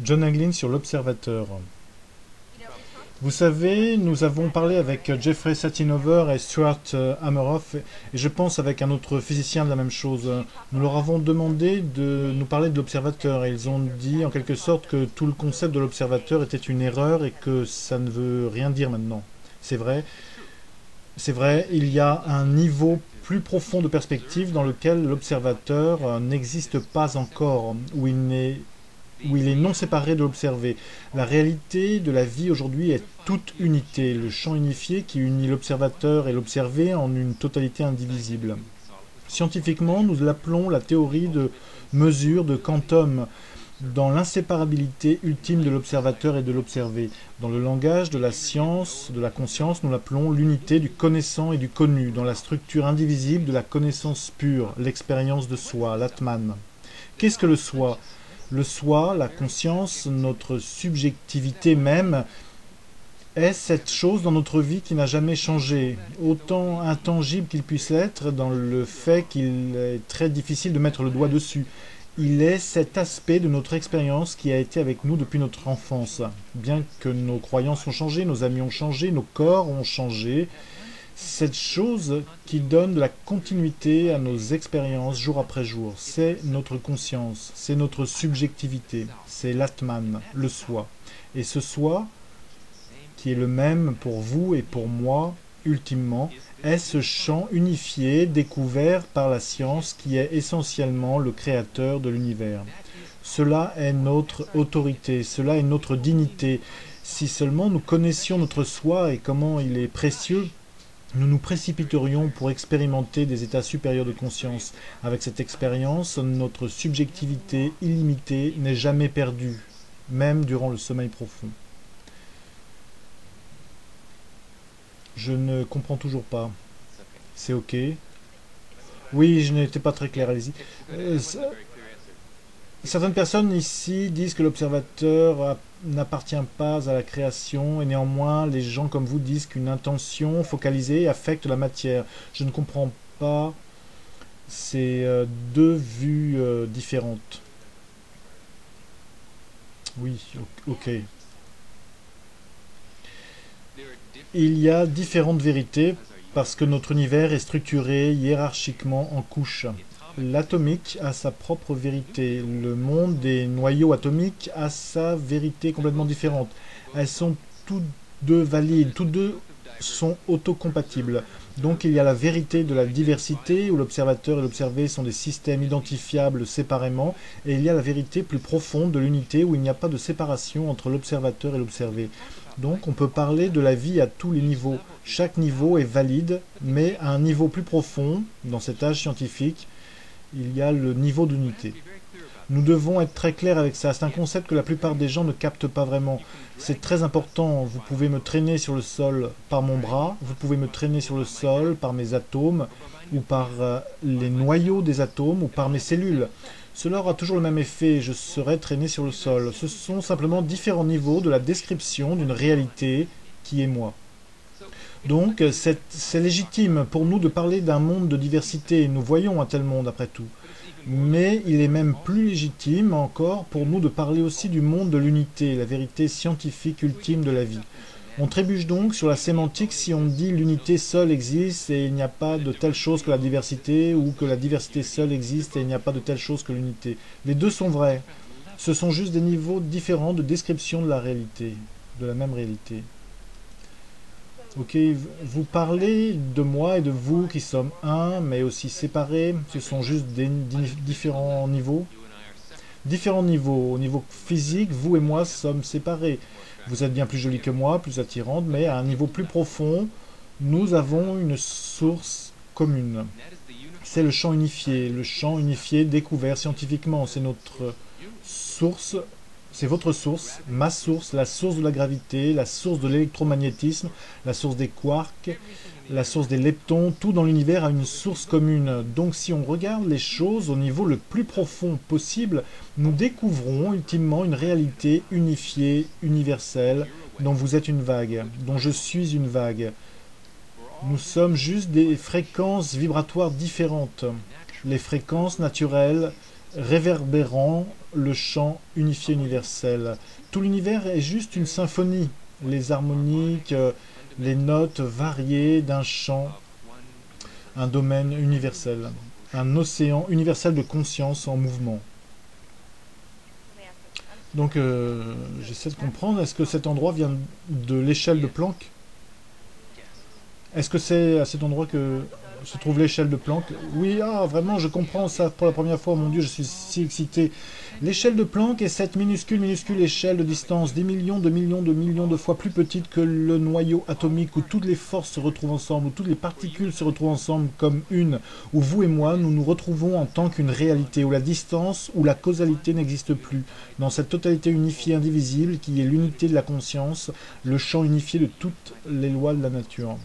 John Anglin sur l'Observateur. Vous savez, nous avons parlé avec Jeffrey Satinover et Stuart Hameroff, et je pense avec un autre physicien de la même chose. Nous leur avons demandé de nous parler de l'observateur, et ils ont dit en quelque sorte que tout le concept de l'observateur était une erreur et que ça ne veut rien dire maintenant. C'est vrai, il y a un niveau plus profond de perspective dans lequel l'observateur n'existe pas encore, où il est non séparé de l'observé. La réalité de la vie aujourd'hui est toute unité, le champ unifié qui unit l'observateur et l'observé en une totalité indivisible. Scientifiquement, nous l'appelons la théorie de mesure de quantum, dans l'inséparabilité ultime de l'observateur et de l'observé. Dans le langage de la science, de la conscience, nous l'appelons l'unité du connaissant et du connu, dans la structure indivisible de la connaissance pure, l'expérience de soi, l'atman. Qu'est-ce que le soi? Le soi, la conscience, notre subjectivité même, est cette chose dans notre vie qui n'a jamais changé, autant intangible qu'il puisse être dans le fait qu'il est très difficile de mettre le doigt dessus. Il est cet aspect de notre expérience qui a été avec nous depuis notre enfance. Bien que nos croyances ont changé, nos amis ont changé, nos corps ont changé, cette chose qui donne de la continuité à nos expériences jour après jour, c'est notre conscience, c'est notre subjectivité, c'est l'Atman, le soi. Et ce soi, qui est le même pour vous et pour moi, ultimement, est ce champ unifié découvert par la science qui est essentiellement le créateur de l'univers. Cela est notre autorité, cela est notre dignité. Si seulement nous connaissions notre soi et comment il est précieux, nous nous précipiterions pour expérimenter des états supérieurs de conscience. Avec cette expérience, notre subjectivité illimitée n'est jamais perdue, même durant le sommeil profond. Je ne comprends toujours pas. C'est ok. Oui, je n'étais pas très clair, allez-y. Certaines personnes ici disent que l'observateur n'appartient pas à la création et néanmoins les gens comme vous disent qu'une intention focalisée affecte la matière. Je ne comprends pas ces deux vues différentes. Oui, ok. Il y a différentes vérités parce que notre univers est structuré hiérarchiquement en couches. L'atomique a sa propre vérité. Le monde des noyaux atomiques a sa vérité complètement différente. Elles sont toutes deux valides, toutes deux sont autocompatibles. Donc il y a la vérité de la diversité, où l'observateur et l'observé sont des systèmes identifiables séparément, et il y a la vérité plus profonde de l'unité, où il n'y a pas de séparation entre l'observateur et l'observé. Donc on peut parler de la vie à tous les niveaux. Chaque niveau est valide, mais à un niveau plus profond, dans cet âge scientifique, il y a le niveau d'unité. Nous devons être très clairs avec ça. C'est un concept que la plupart des gens ne captent pas vraiment. C'est très important. Vous pouvez me traîner sur le sol par mon bras, vous pouvez me traîner sur le sol par mes atomes, ou par les noyaux des atomes, ou par mes cellules. Cela aura toujours le même effet, je serai traîné sur le sol. Ce sont simplement différents niveaux de la description d'une réalité qui est moi. Donc c'est légitime pour nous de parler d'un monde de diversité. Nous voyons un tel monde après tout. Mais il est même plus légitime encore pour nous de parler aussi du monde de l'unité, la vérité scientifique ultime de la vie. On trébuche donc sur la sémantique si on dit l'unité seule existe et il n'y a pas de telle chose que la diversité, ou que la diversité seule existe et il n'y a pas de telle chose que l'unité. Les deux sont vrais. Ce sont juste des niveaux différents de description de la réalité, de la même réalité. Ok, vous parlez de moi et de vous qui sommes un, mais aussi séparés. Ce sont juste des différents niveaux. Différents niveaux. Au niveau physique, vous et moi sommes séparés. Vous êtes bien plus jolie que moi, plus attirante, mais à un niveau plus profond, nous avons une source commune. C'est le champ unifié découvert scientifiquement. C'est notre source. C'est votre source, ma source, la source de la gravité, la source de l'électromagnétisme, la source des quarks, la source des leptons. Tout dans l'univers a une source commune. Donc si on regarde les choses au niveau le plus profond possible, nous découvrons ultimement une réalité unifiée, universelle, dont vous êtes une vague, dont je suis une vague. Nous sommes juste des fréquences vibratoires différentes. Les fréquences naturelles réverbérant le chant unifié universel. Tout l'univers est juste une symphonie, les harmoniques, les notes variées d'un chant, un domaine universel, un océan universel de conscience en mouvement. Donc j'essaie de comprendre, est-ce que cet endroit vient de l'échelle de Planck? Est-ce que c'est à cet endroit que se trouve l'échelle de Planck? Oui, ah, vraiment, je comprends ça pour la première fois. Mon Dieu, je suis si excité. L'échelle de Planck est cette minuscule échelle de distance, des millions de fois plus petite que le noyau atomique, où toutes les forces se retrouvent ensemble, où toutes les particules se retrouvent ensemble comme une, où vous et moi, nous nous retrouvons en tant qu'une réalité, où la distance, où la causalité n'existe plus. Dans cette totalité unifiée indivisible, qui est l'unité de la conscience, le champ unifié de toutes les lois de la nature.